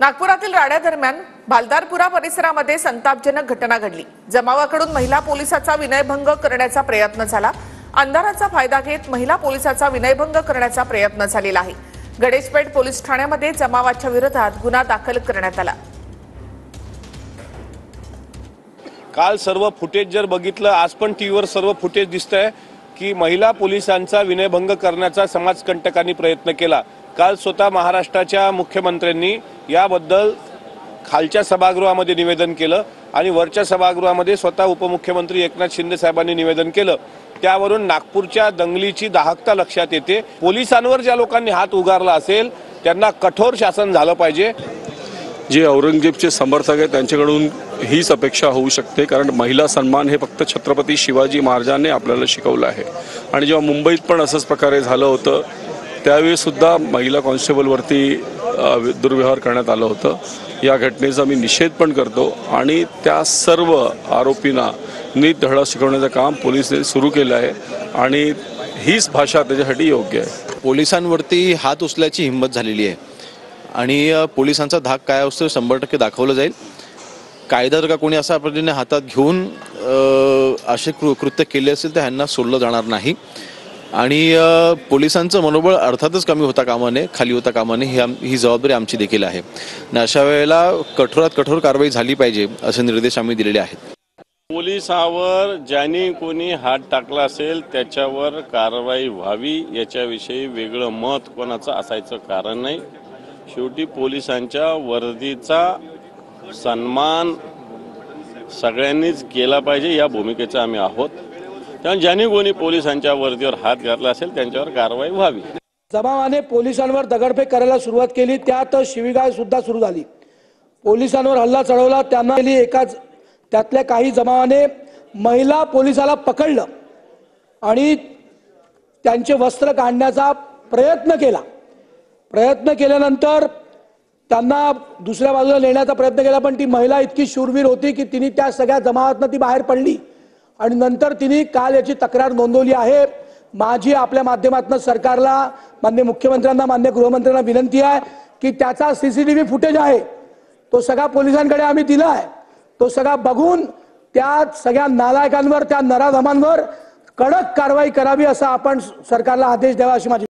नागपुरातील राड्या दरम्यान भालदारपुरा परिसरामध्ये संतापजनक घटना घडली। जमावाकडून महिला पोलिसाचा विनयभंग करण्याचा प्रयत्न झाला। अंधाराचा फायदा घेत महिला पोलिसाचा विनयभंग करण्याचा प्रयत्न झालेला आहे। गणेशपेठ पोलीस ठाण्यामध्ये जमावाच्या विरोधात गुन्हा दाखल करण्यात आला। काल सर्व फुटेज जर बघितलं, आज पण टीव्हीवर सर्व फुटेज दिसतंय की महिला पोलिसांचा विनयभंग करण्याचा समाजकंटकांनी प्रयत्न केला। काल स्वतः महाराष्ट्राच्या मुख्यमंत्र्यांनी याबद्दल खालच्या सभागृहामध्ये निवेदन केलं आणि वरच्या सभागृहामध्ये स्वतः उपमुख्यमंत्री एकनाथ शिंदे साहेबांनी निवेदन केलं। त्यावरून नागपूरच्या दंगलीची दाहकता लक्षात येते। पोलिसांवर ज्या लोकांनी हात उगारला असेल त्यांना कठोर शासन झालं पाहिजे। जे औरंगजेबचे समर्थक आहेत त्यांच्याकडून हीच अपेक्षा होऊ शकते, कारण महिला सन्मान हे फक्त छत्रपती शिवाजी महाराजांनी आपल्याला शिकवलं आहे। आणि जेव्हा मुंबईत पण असंच प्रकारे झालं होतं त्यावेळी सुद्धा महिला कॉन्स्टेबलवरती दुर्व्यवहार करण्यात आलं होतं। या घटनेचा मी निषेध पण करतो आणि त्या सर्व आरोपींना नीट धडा शिकवण्याचं काम पोलिसांनी सुरू केलं आहे आणि हीच भाषा त्याच्यासाठी योग्य आहे। पोलिसांवरती हात उचलायची हिंमत झालेली आहे आणि पोलिसांचा धाक काय असतो 100% दाखवलं जाईल। कायदा जर का कोणी असा पद्धतीने हातात घेऊन असे कृत्य केले असेल तर ह्यांना सोडलं जाणार नाही आणि पोलिसांचं मनोबळ अर्थातच कमी होता कामा नये, खाली होता कामा नये। ही जबाबदारी आमची देखील आहे आणि अशा वेळेला कठोरात कठोर कारवाई झाली पाहिजे असे निर्देश आम्ही दिलेले आहेत। पोलिसांवर ज्यांनी कोणी हात टाकला असेल त्याच्यावर कारवाई व्हावी याच्याविषयी वेगळं मत कोणाचं असायचं कारण नाही। शेवटी पोलिसांच्या वर्दीचा सन्मान सगळ्यांनीच केला पाहिजे या भूमिकेचा आम्ही आहोत। त्यामुळे ज्यांनी कोणी पोलिसांच्या वर्दीवर हात घातला असेल त्यांच्यावर कारवाई व्हावी। जमावाने पोलिसांवर दगडफेक करायला सुरुवात केली, त्यात शिवीगाळ सुद्धा सुरू झाली। पोलिसांवर हल्ला चढवला, त्यांना एकाच त्यातल्या काही जमावाने महिला पोलिसाला पकडलं आणि त्यांचे वस्त्र काढण्याचा प्रयत्न केल्यानंतर त्यांना दुसऱ्या बाजूला नेण्याचा प्रयत्न केला, पण ती महिला इतकी शूरवीर होती की तिने त्या सगळ्या जमावातनं ती बाहेर पडली आणि नंतर तिने काल याची तक्रार नोंदवली आहे। माझी आपल्या माध्यमातून सरकारला, माननीय मुख्यमंत्र्यांना, माननीय गृहमंत्र्यांना विनंती आहे की त्याचा सीसीटीव्ही फुटेज आहे तो सगळा पोलिसांकडे आम्ही दिला आहे। तो सगळा बघून त्या सगळ्या नालायकांवर, त्या नराधमांवर कडक कारवाई करावी असा आपण सरकारला आदेश द्यावा अशी माझी